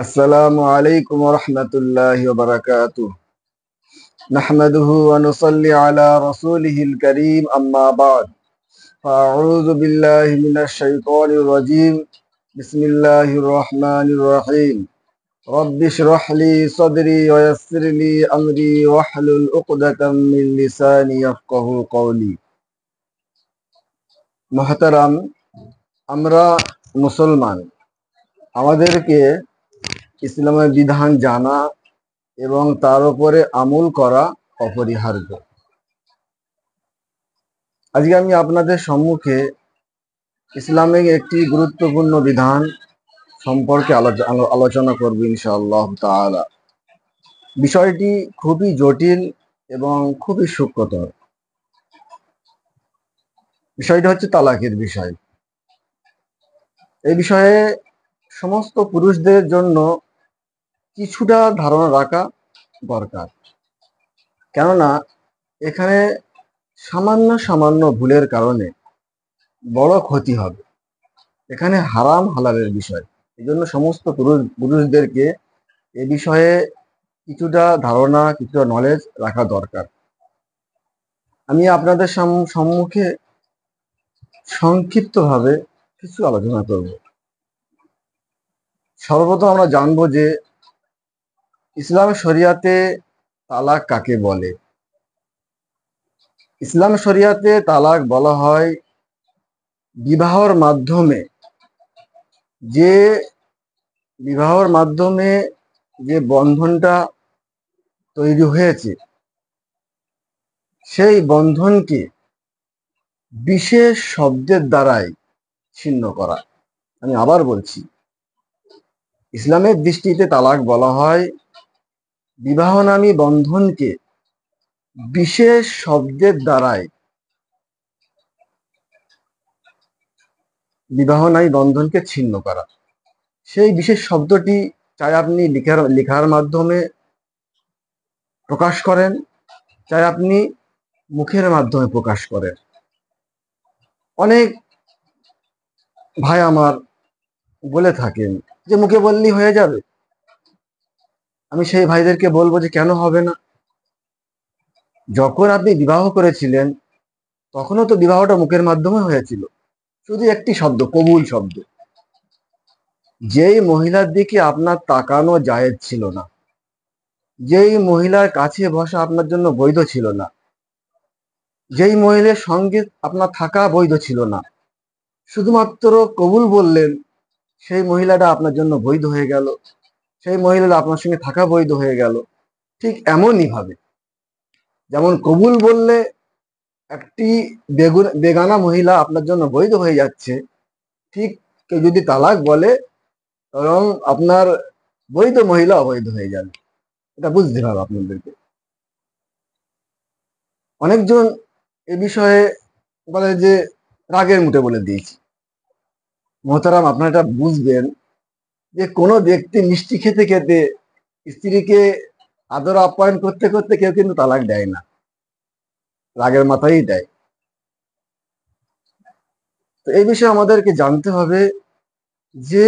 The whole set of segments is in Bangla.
আসসালামু আলাইকুম ওয়া রাহমাতুল্লাহি ওয়া বারাকাতুহু। নাহমাদুহু ওয়া নুসাল্লি আলা রাসূলিহিল কারীম, আম্মা বা'দ। ফাআউযু বিল্লাহি মিনাশ শাইতানির রাজীম। বিসমিল্লাহির রহমানির রহিম। রব্বি ইশরাহ লি সাদরি ওয়া ইয়াসসির লি আমরি ওয়াহলুল উকদাতাম মিন লিসানি ইয়াফকাহু কওলি। মুহতারাম, আমরা মুসলমান, আমাদেরকে ইসলামের বিধান জানা এবং তার উপরে আমল করা অপরিহার্য। আজকে আমি আপনাদের সম্মুখে ইসলামের একটি গুরুত্বপূর্ণ বিধান সম্পর্কে আলোচনা করব ইনশাআল্লাহ তাআলা। বিষয়টি খুবই জটিল এবং খুবই সূক্ষ্মতর। বিষয়টি হচ্ছে তালাকের বিষয়। এই বিষয়ে সমস্ত পুরুষদের জন্য কিছুটা ধারণা রাখা দরকার, কেননা এখানে সামান্য সামান্য ভুলের কারণে বড় ক্ষতি হবে। এখানে হারাম হালালের বিষয়, এই জন্য সমস্ত পুরুষদেরকে এ বিষয়ে কিছুটা ধারণা, কিছুটা নলেজ রাখা দরকার। আমি আপনাদের সম্মুখে সংক্ষিপ্তভাবে কিছু আলোচনা করব। সর্বপ্রথম আমরা জানবো যে ইসলাম শরিয়াতে তালাক কাকে বলে। ইসলাম শরিয়াতে তালাক বলা হয় বিবাহর মাধ্যমে যে বিবাহর মাধ্যমে যে বন্ধনটা তৈরি হয়েছে, সেই বন্ধনকে বিশেষ শব্দের দ্বারাই ছিন্ন করা। আমি আবার বলছি, ইসলামের দৃষ্টিতে তালাক বলা হয় বিবাহনামী বন্ধনকে বিশেষ শব্দের দ্বারাই বিবাহনামী বন্ধনকে ছিন্ন করা। সেই বিশেষ শব্দটি চাই আপনি লেখার মাধ্যমে প্রকাশ করেন, চাই আপনি মুখের মাধ্যমে প্রকাশ করেন। অনেক ভাই আমার বলে থাকেন যে মুখে বললেই হয়ে যাবে। আমি সেই ভাইদেরকে বলবো যে কেন হবে না? যখন আপনি বিবাহ করেছিলেন তখনও তো বিবাহটা মুখের মাধ্যমে হয়েছিল, শুধু একটি শব্দ, কবুল শব্দ। যেই মহিলার দিকে আপনার তাকানো জায়েজ ছিল না, যেই মহিলার কাছে বসা আপনার জন্য বৈধ ছিল না, যেই মহিলার সঙ্গে আপনার থাকা বৈধ ছিল না, শুধুমাত্র কবুল বললেন, সেই মহিলাটা আপনার জন্য বৈধ হয়ে গেল, সেই মহিলাটা আপনার সঙ্গে থাকা বৈধ হয়ে গেল। ঠিক এমনই ভাবে যেমন কবুল বললে একটি বেগানা মহিলা আপনার জন্য বৈধ হয়ে যাচ্ছে, ঠিক কেউ যদি তালাক বলে এবং আপনার বৈধ মহিলা অবৈধ হয়ে যাবে। এটা বুঝতে হবে আপনাদেরকে। অনেকজন এ বিষয়ে বলে যে রাগের মুঠে বলে দিয়েছি। মোহতারাম, আপনারা এটা বুঝবেন যে কোনো ব্যক্তি মিষ্টি খেতে খেতে স্ত্রীকে আদর আপ্যায়ন করতে করতে কেউ কিন্তু তালাক দেয় না, রাগের মাথায় দেয়। তো এই বিষয়ে আমাদেরকে জানতে হবে যে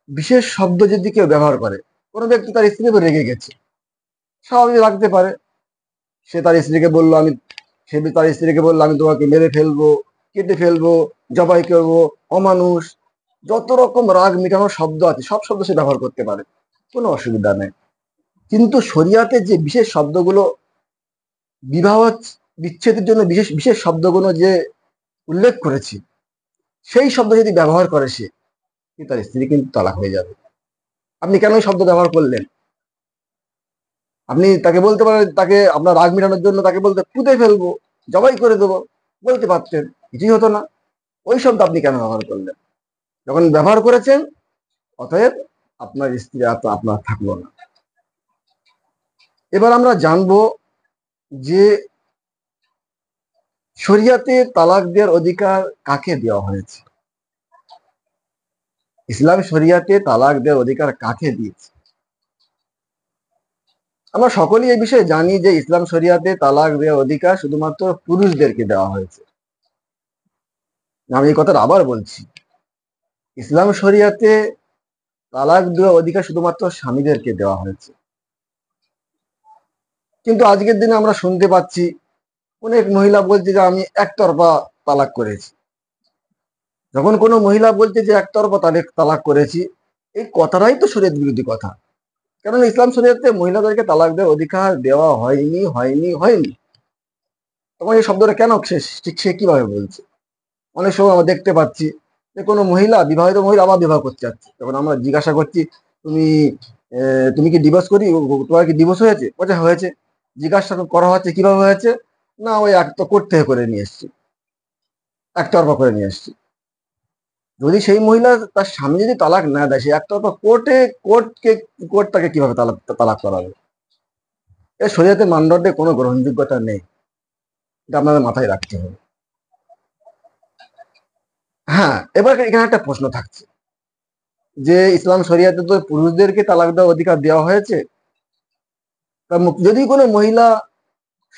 বিশেষ শব্দ যদি কেউ ব্যবহার করে, কোনো ব্যক্তি তার স্ত্রীর উপর রেগে গেছে, স্বাভাবিক রাখতে পারে। সে তার স্ত্রীকে বললো আমি তোমাকে মেরে ফেলবো, কেটে ফেলবো, জবাই করবো, অমানুষ, যত রকম রাগ মেটানোর শব্দ আছে সব শব্দ সে ব্যবহার করতে পারে, কোনো অসুবিধা নেই। কিন্তু শরিয়াতে যে বিশেষ শব্দগুলো, বিবাহ বিচ্ছেদের জন্য বিশেষ বিশেষ শব্দগুলো যে উল্লেখ করেছি, সেই শব্দ যদি ব্যবহার করে সে, তার স্ত্রী কিন্তু তালাক হয়ে যাবে। আপনি কেন এই শব্দ ব্যবহার করলেন? আপনি তাকে বলতে পারেন, তাকে আপনার রাগ মেটানোর জন্য তাকে বলতে পুঁতে ফেলবো, জবাই করে দেবো, বলতে পারতেন, কিছুই হতো না। ওই শব্দ আপনি কেন ব্যবহার করলেন? যখন ব্যবহার করেছেন, অতএব আপনার স্ত্রী আপনার থাকলো না। এবার আমরা জানবো যে শরিয়াতে তালাক দেওয়ার অধিকার কাকে দেওয়া হয়েছে। ইসলাম শরিয়াতে তালাক দেওয়ার অধিকার কাকে দিয়েছে? আমরা সকলেই এই বিষয়ে জানি যে ইসলাম শরিয়াতে তালাক দেওয়ার অধিকার শুধুমাত্র পুরুষদেরকে দেওয়া হয়েছে। আমি এই কথাটা আবার বলছি, ইসলাম শরিয়াতে তালাক দেওয়ার অধিকার শুধুমাত্র স্বামীদেরকে দেওয়া হয়েছে। কিন্তু আজকের দিনে আমরা শুনতে পাচ্ছি অনেক মহিলা বলছে যে আমি একতরফা তালাক করেছি। যখন কোনো মহিলা বলছে যে একতরফা তালাক করেছি, এই কথাটাই তো শরীয়ত বিরোধী কথা। কারণ ইসলাম শরীয়তে মহিলাদেরকে তালাক দেওয়ার অধিকার দেওয়া হয়নি হয়নি হয়নি। তখন এই শব্দটা কেন সে কিভাবে বলছে? অনেক সময় আমরা দেখতে পাচ্ছি যে কোনো মহিলা, বিবাহিত মহিলা আবার বিবাহ করতে যাচ্ছে, তখন আমরা জিজ্ঞাসা করছি তুমি তুমি কি ডিভোর্স করি, তোমার কি ডিভোর্স হয়েছে? বলছে হয়েছে। জিজ্ঞাসা করা হচ্ছে কিভাবে হয়েছে, না ওই এক তো কোর্ট থেকে করে নিয়ে এসছি, একতরফা করে নিয়ে এসছি। যদি সেই মহিলা তার স্বামী যদি তালাক না দেয়, সে একতরফা কোর্ট তাকে কিভাবে তালাক তালাক করাবে? এর শরীয়তের মানদণ্ডে কোনো গ্রহণযোগ্যতা নেই, এটা আপনাদের মাথায় রাখতে হবে। হ্যাঁ, এবার এখানে একটা প্রশ্ন থাকছে যে ইসলাম শরিয়াতে তো পুরুষদেরকে তালাক দেওয়ার অধিকার দেওয়া হয়েছে, তা যদি কোনো মহিলা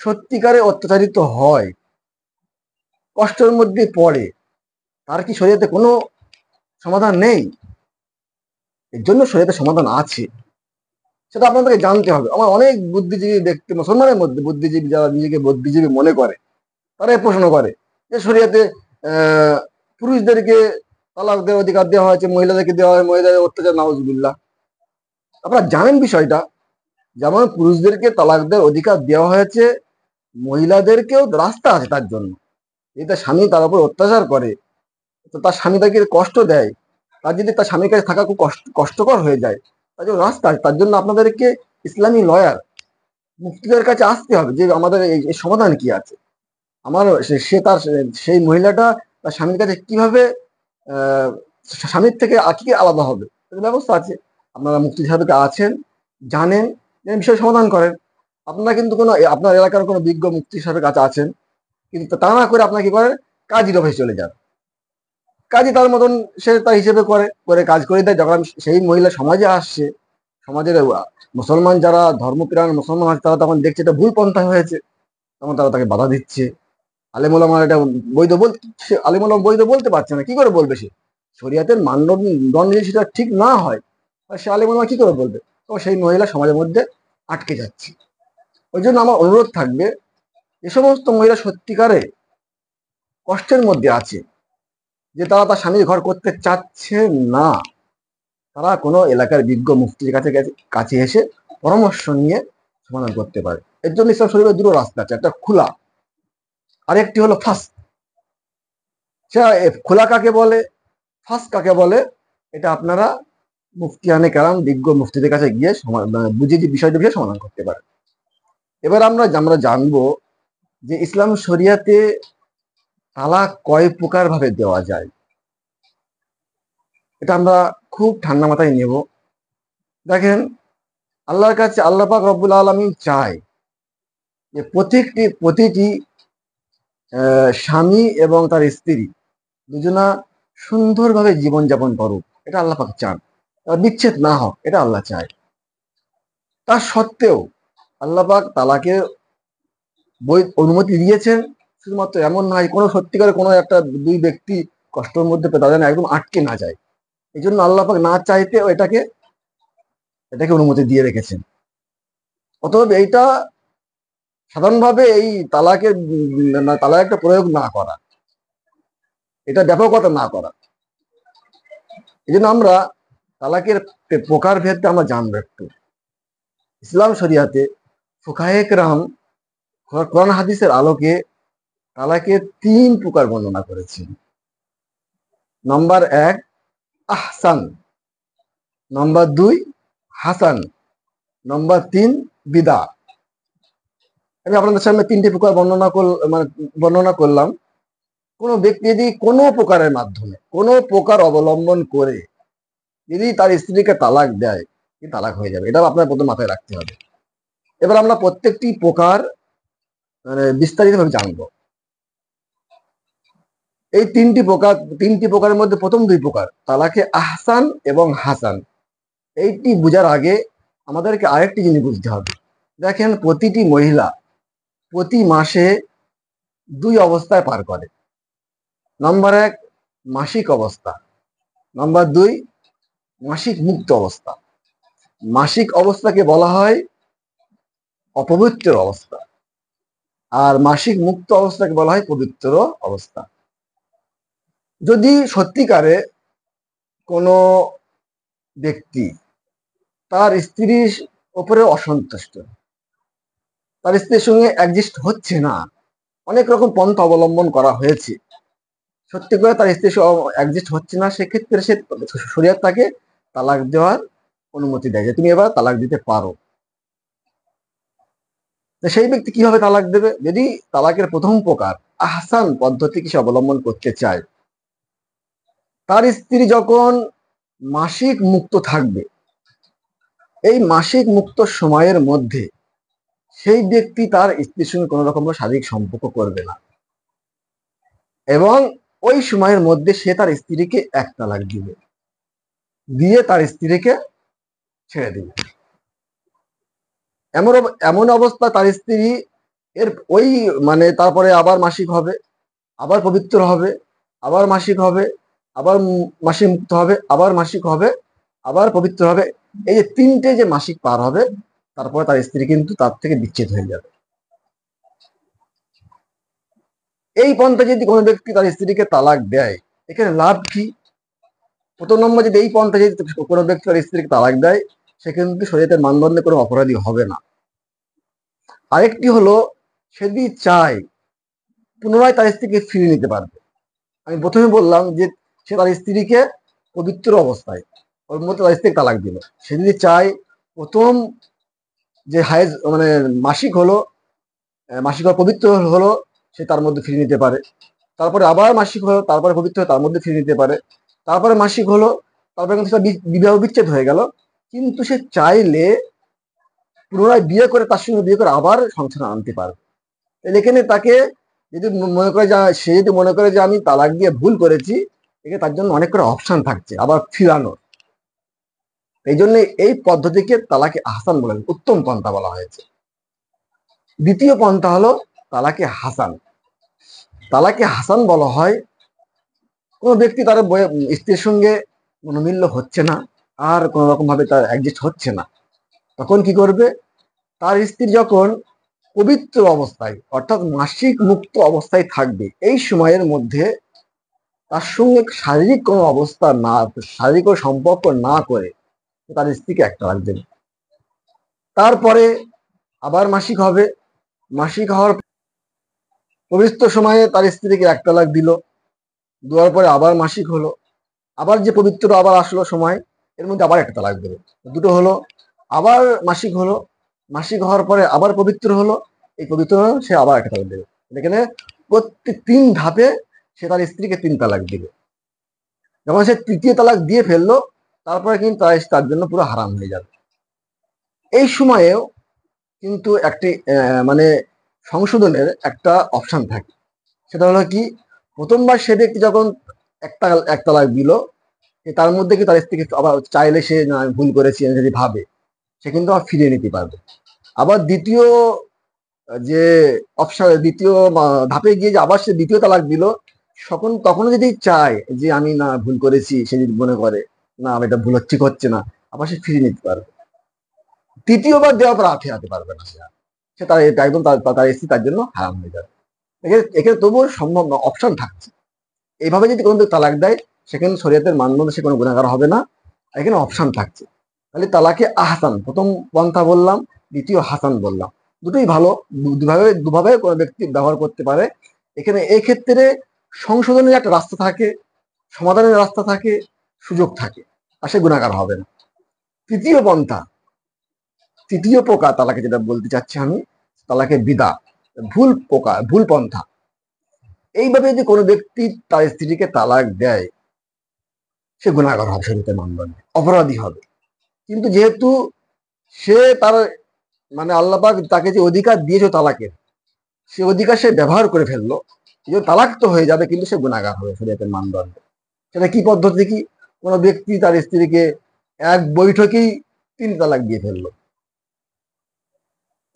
সত্যিকারে অত্যাচারিত হয়, কষ্টের মধ্যে পড়ে, তার কি শরিয়াতে কোনো সমাধান নেই? এর জন্য শরিয়াতে সমাধান আছে, সেটা আপনাদেরকে জানতে হবে। আমার অনেক বুদ্ধিজীবী ব্যক্তি, মুসলমানের মধ্যে বুদ্ধিজীবী যারা নিজেকে বুদ্ধিজীবী মনে করে, তারা এই প্রশ্ন করে যে শরিয়াতে পুরুষদেরকে তালাক দেওয়ার অধিকার দেওয়া হয়েছে, মহিলাদেরকে দেওয়া হয়, মহিলাদের অত্যাচার, নাউজুবিল্লাহ। আপনারা জানেন বিষয়টা, যেমন পুরুষদেরকে তালাক দেওয়ার অধিকার দেওয়া হয়েছে, মহিলাদেরকেও রাস্তা আছে তার জন্য। যদি তার স্বামী তার উপর অত্যাচার করে, তো তার স্বামী তাকে কষ্ট দেয়, তার যদি তার স্বামীর কাছে থাকা খুব কষ্টকর হয়ে যায়, তার জন্য রাস্তা আছে। তার জন্য আপনাদেরকে ইসলামী লয়ার, মুফতিদের কাছে আসতে হবে যে আমাদের এই সমাধান কি আছে। আমার সে তার সেই মহিলাটা তার স্বামীর কাছে কিভাবে আহ স্বামীর থেকে কি আলাদা হবে, ব্যবস্থা আছে। আপনারা মুফতি সাহেবকে আছেন, জানেন, বিষয় সমাধান করেন। আপনারা কিন্তু কোনো আপনার এলাকার কোনো বিজ্ঞ মুফতি সাহেবের কাছে আছেন, কিন্তু তা না করে আপনার কি করেন, কাজীর অফিসে চলে যান। কাজী তার মতন সে তার হিসেবে করে করে কাজ করে দেয়। যখন সেই মহিলা সমাজে আসছে, সমাজের মুসলমান যারা ধর্মপ্রাণ মুসলমান আছে, তারা তখন দেখছে এটা ভুল পন্থা হয়েছে, তখন তারা তাকে বাধা দিচ্ছে। আলেমুলামা এটা বৈধ আলেমুলামা বৈধ বলতে পারছে না, কি করে বলবে? সে শরিয়াতের মানদণ্ড যদি সেটা ঠিক না হয়, সে আলেমুলামা কি করে বলবে? তো সেই মহিলা সমাজের মধ্যে আটকে যাচ্ছে। ওই জন্য আমার অনুরোধ থাকবে, যে সমস্ত মহিলা সত্যিকারে কষ্টের মধ্যে আছে, যে তারা তার স্বামীর ঘর করতে চাচ্ছে না, তারা কোনো এলাকার বিজ্ঞ মুফতির কাছে কাছে এসে পরামর্শ নিয়ে সমাধান করতে পারে। এর জন্য ইসলাম শরীফের দুটো রাস্তা আছে, একটা খোলা, আরেকটি হলো ফাঁস। সে খোলা কাকে বলে, ফাঁস কাকে বলে, এটা আপনারা মুফতিয়ানে কেরাম, বিজ্ঞ মুফতিদের কাছে গিয়ে বুঝে যে বিষয়টা বিষয়ে সমাধান করতে পারে। এবার আমরা জানবো যে ইসলাম শরিয়াতে তালাক কয় প্রকার ভাবে দেওয়া যায়। এটা আমরা খুব ঠান্ডা মাথায় নেব। দেখেন, আল্লাহর কাছে আল্লাহ পাক রব্বুল আলামিন চায় যে প্রতিটি স্বামী এবং তার স্ত্রী দুজনা সুন্দরভাবে জীবনযাপন করুক, এটা আল্লাহ পাক চান। বিচ্ছেদ না হোক, এটা আল্লাহ চায়। তার সত্ত্বেও আল্লাহ পাক তালাকের অনুমতি দিয়েছেন। শুধুমাত্র এমন নয়, কোনো সত্যিকারে কোনো একটা দুই ব্যক্তি কষ্টের মধ্যে তাদের একদম আটকে না যায়, এই জন্য আল্লাহ পাক না চাইতে এটাকে অনুমতি দিয়ে রেখেছেন। অতএব এইটা সাধারণভাবে এই তালাক একটা প্রয়োগ না করা, এটা ব্যাপকতা না করা। এই জন্য আমরা তালাকের প্রকার ভেদটা আমরা জানবো একটু। ইসলাম শরিয়াতে ফুকাহে কেরাম কোরআন হাদিসের আলোকে তালাকের 3 প্রকার বর্ণনা করেছেন। নম্বর 1 আহসান, নম্বর 2 হাসান, নম্বর 3 বিদা। আমি আপনাদের সামনে 3টি প্রকার বর্ণনা করলাম। কোনো ব্যক্তি যদি কোনো প্রকারের মাধ্যমে, কোনো প্রকার অবলম্বন করে যদি তার স্ত্রীকে তালাক দেয়, তালাক হয়ে যাবে, এটা আপনার প্রথম মাথায় রাখতে হবে। এবার আমরা প্রত্যেকটি প্রকার বিস্তারিতভাবে জানবো। এই তিনটি প্রকারের মধ্যে প্রথম 2 প্রকার, তালাকে আহসান এবং হাসান, এইটি বোঝার আগে আমাদেরকে আরেকটি জিনিস বুঝতে হবে। দেখেন, প্রতিটি মহিলা প্রতি মাসে 2 অবস্থায় পার করে। নম্বর 1 মাসিক অবস্থা, নম্বর 2 মাসিক মুক্ত অবস্থা। মাসিক অবস্থাকে বলা হয় অপবিত্র অবস্থা, আর মাসিক মুক্ত অবস্থাকে বলা হয় পবিত্র অবস্থা। যদি সত্যিকারে কোনো ব্যক্তি তার স্ত্রীর উপরে অসন্তুষ্ট, তার স্ত্রীর সঙ্গে অ্যাডজাস্ট হচ্ছে না, অনেক রকম পন্থা অবলম্বন করা হয়েছে, সত্যি করে তার স্ত্রীর সঙ্গে অ্যাডজাস্ট হচ্ছে না, সেক্ষেত্রে সে শরীয়ত তাকে তালাক দেওয়ার অনুমতি দেয় যে তুমি এবার তালাক দিতে পারো। তো সেই ব্যক্তি কিভাবে তালাক দেবে? যদি তালাকের প্রথম প্রকার আহসান পদ্ধতি সে অবলম্বন করতে চায়, তার স্ত্রী যখন মাসিক মুক্ত থাকবে, এই মাসিক মুক্ত সময়ের মধ্যে সেই ব্যক্তি তার স্ত্রীর সঙ্গে কোনো রকম শারীরিক সম্পর্ক করবে না, এবং ওই সময়ের মধ্যে সে তার স্ত্রীকে এক তালাক দিবে, দিয়ে তার স্ত্রীকে ছেড়ে দিবে। এমন এমন অবস্থা তার স্ত্রী এর ওই মানে তারপরে আবার মাসিক হবে, আবার পবিত্র হবে, আবার মাসিক হবে, আবার মাসিক মুক্ত হবে, আবার মাসিক হবে, আবার পবিত্র হবে। এই যে তিনটে যে মাসিক পার হবে, তারপরে তার স্ত্রী কিন্তু তার থেকে বিচ্ছেদ হয়ে যাবে। এই পন্থা যদি কোনো ব্যক্তি তার স্ত্রীকে তালাক দেয়, এখানে লাভ কি? প্রথম নম্বর, যদি এই পন্থা যদি কোনো ব্যক্তি তার স্ত্রীকে তালাক দেয়, সে কিন্তু শরীয়তের মানদণ্ডে কোনো অপরাধী হবে না। আরেকটি হলো, সে যদি চায় পুনরায় তার স্ত্রীকে ফিরিয়ে নিতে পারবে। আমি প্রথমে বললাম যে সে তার স্ত্রীকে পবিত্র অবস্থায়, ওর মধ্যে তার স্ত্রীকে তালাক দিল, সে যদি চায় প্রথম যে হায়েজ মানে মাসিক হলো, মাসিক পবিত্র হলো, সে তার মধ্যে ফিরিয়ে নিতে পারে। তারপরে আবার মাসিক হলো, তারপরে পবিত্র হয়ে তার মধ্যে ফিরিয়ে নিতে পারে। তারপরে মাসিক হলো, তারপরে কিন্তু সেটা বিবাহ বিচ্ছেদ হয়ে গেল। কিন্তু সে চাইলে পুনরায় বিয়ে করে, তার সঙ্গে বিয়ে করে আবার সংসারে আনতে পারবে। এখানে তাকে যদি মনে করে যে সে যদি মনে করে যে আমি তালাক দিয়ে ভুল করেছি, এখানে তার জন্য অনেক করে অপশন থাকছে আবার ফিরানোর। এই জন্য এই পদ্ধতিকে তালাকে আহসান বলেন, উত্তম পন্থা বলা হয়েছে। দ্বিতীয় পন্থা হলো তালাকে হাসান। তালাকে হাসান বলা হয় কোন ব্যক্তি তার স্ত্রীর সঙ্গে মনোমিল্য হচ্ছে না, আর কোন রকম ভাবে তার অ্যাডজাস্ট হচ্ছে না, তখন কি করবে? তার স্ত্রী যখন পবিত্র অবস্থায় অর্থাৎ মাসিক মুক্ত অবস্থায় থাকবে, এই সময়ের মধ্যে তার সঙ্গে শারীরিক কোনো অবস্থা না, শারীরিক কোনো সম্পর্ক না করে তার স্ত্রীকে একটা তালাক দেবে। তারপরে আবার মাসিক হবে, মাসিক হওয়ার পবিত্র সময়ে তার স্ত্রীকে এক তালাক দিল, দেওয়ার পরে আবার মাসিক হলো, আবার যে পবিত্র আবার আসলো সময়, এর মধ্যে আবার একটা তালাক দেবে, দুটো হলো। আবার মাসিক হলো, মাসিক হওয়ার পরে আবার পবিত্র হলো, এই পবিত্র সে আবার একটা তালাক দেবে। এখানে প্রত্যেক 3 ধাপে সে তার স্ত্রীকে 3 তালাক দিবে। যখন সে তৃতীয় তালাক দিয়ে ফেললো, তারপরে কিন্তু তার জন্য পুরো হারাম হয়ে যাবে। এই সময়েও কিন্তু একটি মানে সংশোধনের একটা অপশন থাকে, সেটা হলো কি, প্রথমবার সে ব্যক্তি যখন এক তালাক দিল, তার মধ্যে কি তার স্ত্রীকে আবার চাইলে সে না আমি ভুল করেছি যদি ভাবে, সে কিন্তু আবার ফিরিয়ে নিতে পারবে। আবার দ্বিতীয় যে অপশন, দ্বিতীয় ধাপে গিয়ে যে আবার সে দ্বিতীয় তালাক দিল, তখনও যদি চায় যে আমি না ভুল করেছি, সে যদি মনে করে না আমি এটা ভুল ঠিক হচ্ছে না, আবার সে ফিরিয়ে নিতে পারবে। তৃতীয়বার দেওয়ার পর আর ফেরাতে পারবে না, সে তার একদম তার স্ত্রী তার জন্য হারাম হয়ে যাবে। এখানে তবুও সম্ভব না, অপশন থাকছে। এইভাবে যদি কোনো তালাক দেয়, সেখানে শরীয়তের মানদণ্ডে সে কোনো গুণাগার হবে না, এখানে অপশন থাকছে। তাহলে তালাকে আহসান প্রথম পন্থা বললাম, দ্বিতীয় হাসান বললাম, দুটোই ভালো, দুভাবে কোনো ব্যক্তি ব্যবহার করতে পারে। এখানে এই ক্ষেত্রে সংশোধনের একটা রাস্তা থাকে, সমাধানের রাস্তা থাকে, সুযোগ থাকে, আর সে গুণাগার হবে না। তৃতীয় পন্থা, তৃতীয় প্রকার তালাকে যেটা বলতে চাচ্ছি আমি, তালাকে বিদা, ভুল পন্থা। এইভাবে যদি কোনো ব্যক্তি তার স্ত্রীকে তালাক দেয়, সে গুণাগার হবে, শরীয়তের মানদণ্ডে অপরাধী হবে। কিন্তু যেহেতু সে তার মানে আল্লাহ পাক তাকে যে অধিকার দিয়েছে তালাকের, সে অধিকার সে ব্যবহার করে ফেললো, তালাক তো হয়ে যাবে, কিন্তু সে গুণাগার হবে শরীয়তের মানদণ্ডে। সেটা কি পদ্ধতি? কি, কোনো ব্যক্তি তার স্ত্রীকে এক বৈঠকেই 3 তালাক দিয়ে ফেললো,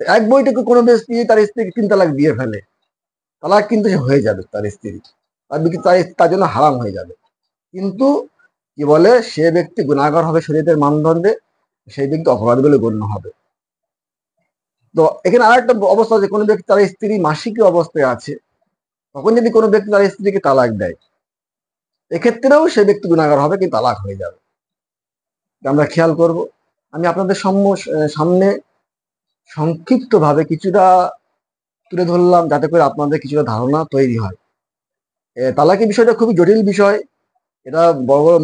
এক বৈঠকে কোনো ব্যক্তি তার স্ত্রীকে 3 তালাক দিয়ে ফেলে, তালাক কিন্তু সে হয়ে যাবে তার স্ত্রী, তার জন্য হারাম হয়ে যাবে। কিন্তু কি বলে, সে ব্যক্তি গুনাহগার হবে শরীয়তের মানদণ্ডে, সেই ব্যক্তি অপরাধী বলে গণ্য হবে। তো এখানে আর একটা অবস্থা, যে কোনো ব্যক্তি তার স্ত্রী মাসিকীয় অবস্থায় আছে, তখন যদি কোনো ব্যক্তি তার স্ত্রীকে তালাক দেয়, এক্ষেত্রেও সে ব্যক্তি গুনাহগার হবে, কিন্তু তালাক হয়ে যাবে। আমরা খেয়াল করব। আমি আপনাদের সামনে সংক্ষিপ্ত ভাবে কিছুটা তুলে ধরলাম, যাতে করে আপনাদের কিছুটা ধারণা তৈরি হয়। তালাকি বিষয়টা খুবই জটিল বিষয়। এটা বড় বড়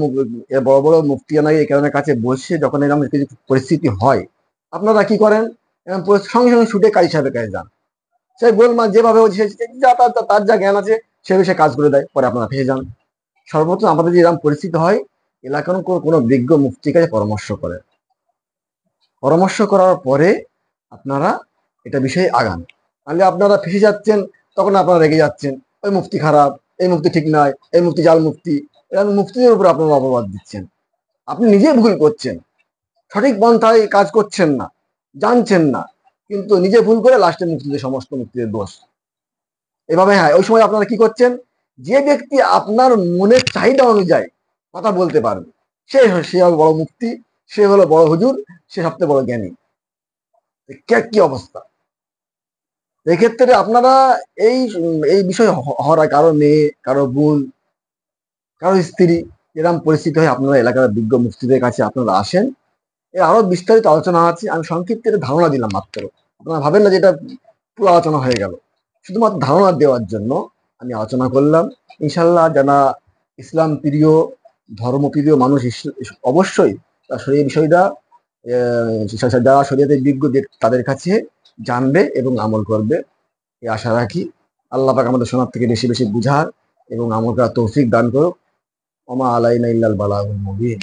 বড় বড় মুফতিয়ানা এখানের কাছে বসে যখন এরকম কিছু পরিস্থিতি হয়, আপনারা কি করেন, সঙ্গে সঙ্গে ছুটে কাজী সাহেবের কাছে যান। সে গোলমাল যেভাবে তার যা জ্ঞান আছে সে বিষয়ে কাজ করে দেয়, পরে আপনারা ফেসে যান। সর্বপ্রথম আমাদের যদি এরকম পরিস্থিতি হয়, এলাকার কোনো বিজ্ঞ মুফতির কাছে পরামর্শ করার পরে আপনারা এটা বিষয়ে আগান। তাহলে আপনারা ফেসে যাচ্ছেন, তখন আপনারা রেগে যাচ্ছেন, ওই মুফতি খারাপ, এই মুফতি ঠিক নয়, এই মুফতি জাল মুফতি। এরকম মুফতিদের উপর আপনারা অপবাদ দিচ্ছেন। আপনি নিজে ভুল করছেন, সঠিক পন্থায় কাজ করছেন না, জানছেন না, কিন্তু নিজে ভুল করে লাস্টে মুফতিদের, সমস্ত মুফতিদের দোষ। এভাবে হ্যাঁ, ওই সময় আপনারা কি করছেন, যে ব্যক্তি আপনার মনের চাহিদা অনুযায়ী কথা বলতে পারবে, সে হবে বড় মুফতি, সে হলো বড় হুজুর, সে সবচেয়ে বড় জ্ঞানী। কি অবস্থা! এক্ষেত্রে আপনারা এই এই বিষয় হওয়ার, কারো মেয়ে, কারো বোন, কারো স্ত্রী এরকম পরিস্থিতি হয়, আপনারা এলাকার বিজ্ঞ মুফতিদের কাছে আপনারা আসেন। এর আরো বিস্তারিত আলোচনা আছে, আমি সংক্ষিপ্ত একটা ধারণা দিলাম মাত্র। আপনারা ভাবেন না যে এটা পুরো আলোচনা হয়ে গেল। শুধুমাত্র ধারণা দেওয়ার জন্য আমি আলোচনা করলাম। ইনশাল্লাহ যারা ইসলাম প্রিয়, ধর্মপ্রিয় মানুষ অবশ্যই এই বিষয়টা যারা শরীয়তের বিজ্ঞ তাদের কাছে জানবে এবং আমল করবে, এই আশা রাখি। আল্লাহ পাক আমাদের শোনার থেকে বেশি বেশি বুঝার এবং আমল করার তৌফিক দান করুক। ওমা আলাইনা ইল্লাল বালাগুল মুবিন।